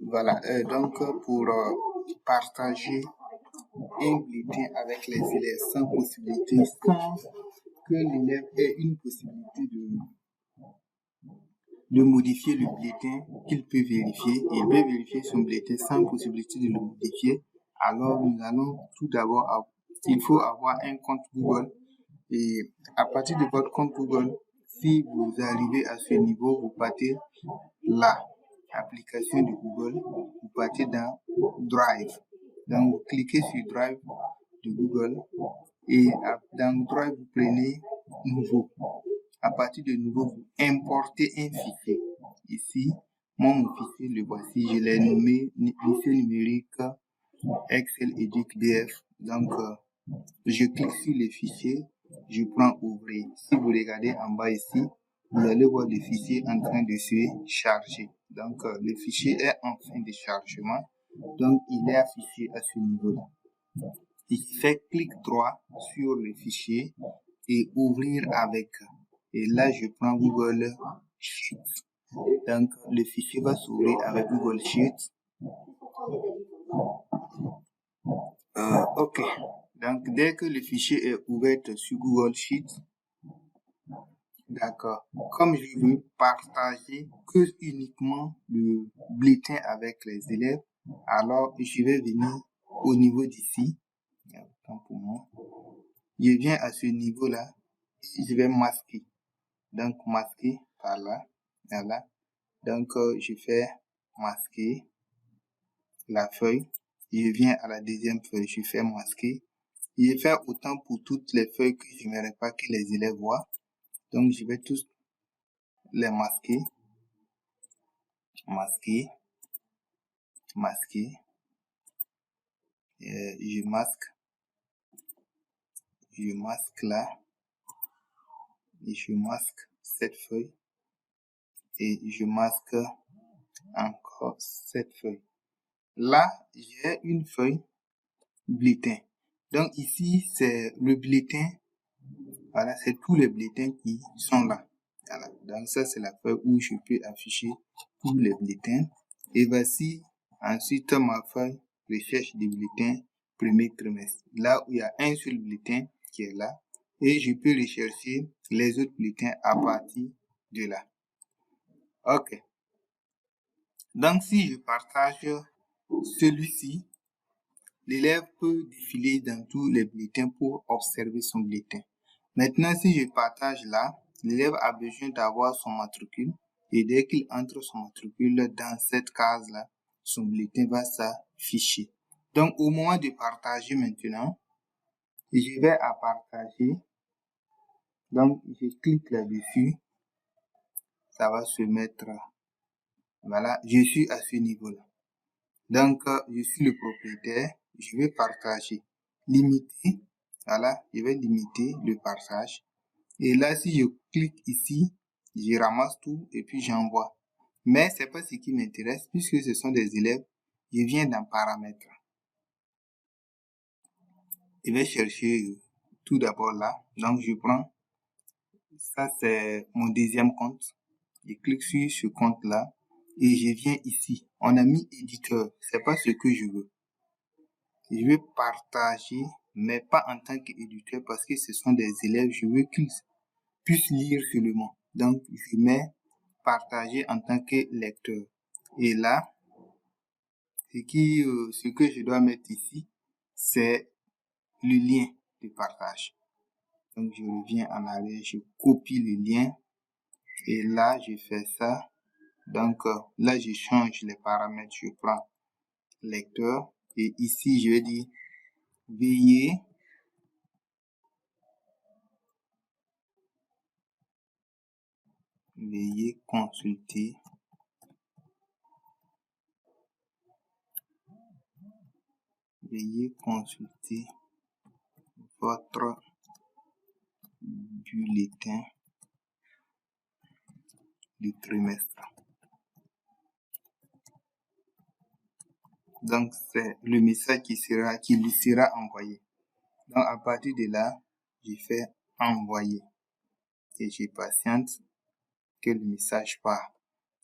Voilà, pour partager un bulletin avec les élèves sans possibilité, sans que l'élève ait une possibilité de modifier le bulletin qu'il peut vérifier. Il peut vérifier son bulletin sans possibilité de le modifier. Alors, nous allons tout d'abord, il faut avoir un compte Google. Et à partir de votre compte Google, si vous arrivez à ce niveau, vous partez là, application de Google, vous partez dans Drive. Donc, vous cliquez sur Drive de Google et dans Drive, vous prenez Nouveau. À partir de Nouveau, vous importez un fichier. Ici, mon fichier, le voici, je l'ai nommé lycée numérique Excel Educ DF. Donc, je clique sur le fichier, je prends Ouvrir. Si vous regardez en bas ici, vous allez voir le fichier en train de se charger. Donc, le fichier est en fin de chargement. Donc, il est affiché à ce niveau-là. Il fait clic droit sur le fichier et ouvrir avec. Et là, je prends Google Sheet. Donc, le fichier va s'ouvrir avec Google Sheet. OK. Donc, dès que le fichier est ouvert sur Google Sheet, d'accord. Comme je veux partager que uniquement le bulletin avec les élèves, alors je vais venir au niveau d'ici. Pour moi. Je viens à ce niveau-là et je vais masquer. Donc, masquer par là, voilà. Donc, je fais masquer la feuille. Je viens à la deuxième feuille, je fais masquer. Je fais autant pour toutes les feuilles que je n'aimerais pas que les élèves voient. Donc, je vais tous les masquer. Masquer. Masquer. Je masque. Je masque là. Et je masque cette feuille. Et je masque encore cette feuille. Là, j'ai une feuille bulletin. Donc ici, c'est le bulletin. Voilà, c'est tous les bulletins qui sont là. Voilà. Donc ça, c'est la feuille où je peux afficher tous les bulletins. Et voici ensuite ma feuille recherche des bulletins premier trimestre. Là où il y a un seul bulletin qui est là. Et je peux rechercher les autres bulletins à partir de là. OK. Donc si je partage celui-ci, l'élève peut défiler dans tous les bulletins pour observer son bulletin. Maintenant, si je partage là, l'élève a besoin d'avoir son matricule et dès qu'il entre son matricule dans cette case-là, son bulletin va s'afficher. Donc, au moment de partager maintenant, je vais à partager. Donc, je clique là-dessus. Ça va se mettre. Voilà, je suis à ce niveau-là. Donc, je suis le propriétaire. Je vais partager. Limiter. Voilà, je vais limiter le partage. Et là, si je clique ici, je ramasse tout et puis j'envoie. Mais c'est pas ce qui m'intéresse puisque ce sont des élèves. Je viens dans paramètres. Je vais chercher tout d'abord là. Donc, je prends. Ça, c'est mon deuxième compte. Je clique sur ce compte-là et je viens ici. On a mis éditeur. C'est pas ce que je veux. Je vais partager, mais pas en tant qu'éditeur parce que ce sont des élèves. Je veux qu'ils puissent lire seulement. Donc, je mets partager en tant que lecteur. Et là, ce que je dois mettre ici, c'est le lien de partage. Donc, je reviens en arrière, je copie le lien. Et là, je fais ça. Donc, là, je change les paramètres. Je prends lecteur. Et ici, je vais dire veuillez consulter votre bulletin du trimestre. Donc, c'est le message qui lui sera envoyé. Donc, à partir de là, je fais envoyer. Et je patiente que le message part.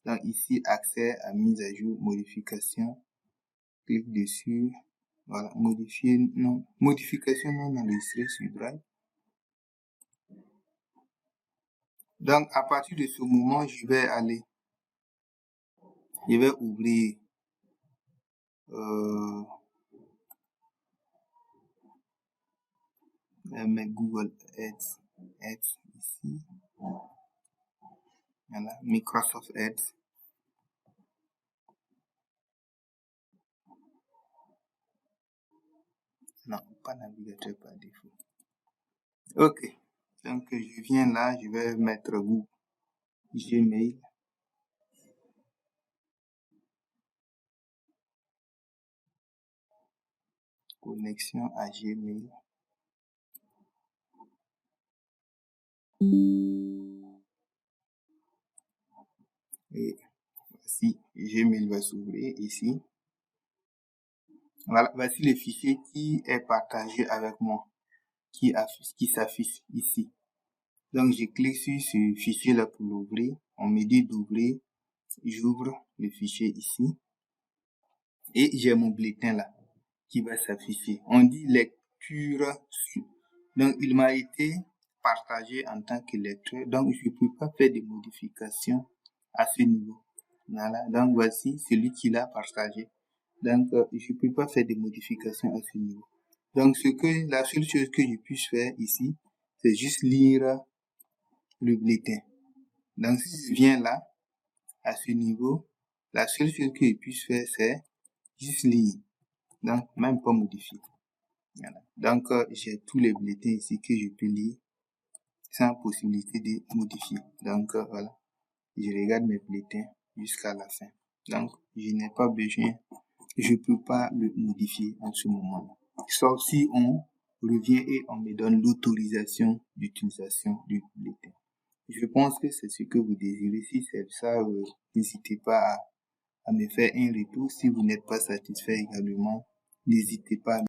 Donc ici, accès à mise à jour, modification. Clique dessus. Voilà, modification non enregistrée sur Drive. Donc à partir de ce moment, je vais ouvrir mes Google Ads ici. Voilà, Microsoft Ads. Non, pas navigateur par défaut. Ok, donc je viens là, je vais mettre Google, Gmail. Connexion à Gmail. Et voici, Gmail va s'ouvrir ici. Voilà, voici le fichier qui est partagé avec moi, qui s'affiche ici. Donc, je clique sur ce fichier-là pour l'ouvrir. On me dit d'ouvrir. J'ouvre le fichier ici. Et j'ai mon bulletin là, qui va s'afficher. On dit lecture sur. Donc, il m'a été partagé en tant que lecteur. Donc, je ne peux pas faire de modifications à ce niveau. Voilà. Donc, voici celui qui l'a partagé. Donc, je ne peux pas faire de modifications à ce niveau. Donc, la seule chose que je puisse faire ici, c'est juste lire le bulletin. Donc, si je viens là, à ce niveau, la seule chose que je puisse faire, c'est juste lire. Donc, même pas modifier. Voilà. Donc, j'ai tous les bulletins ici que je peux lire sans possibilité de modifier. Donc, voilà. Je regarde mes bulletins jusqu'à la fin. Donc, je n'ai pas besoin, je peux pas le modifier en ce moment. Sauf si on revient et on me donne l'autorisation d'utilisation du bulletin. Je pense que c'est ce que vous désirez. Si c'est ça, n'hésitez pas à me faire un retour. Si vous n'êtes pas satisfait également, n'hésitez pas à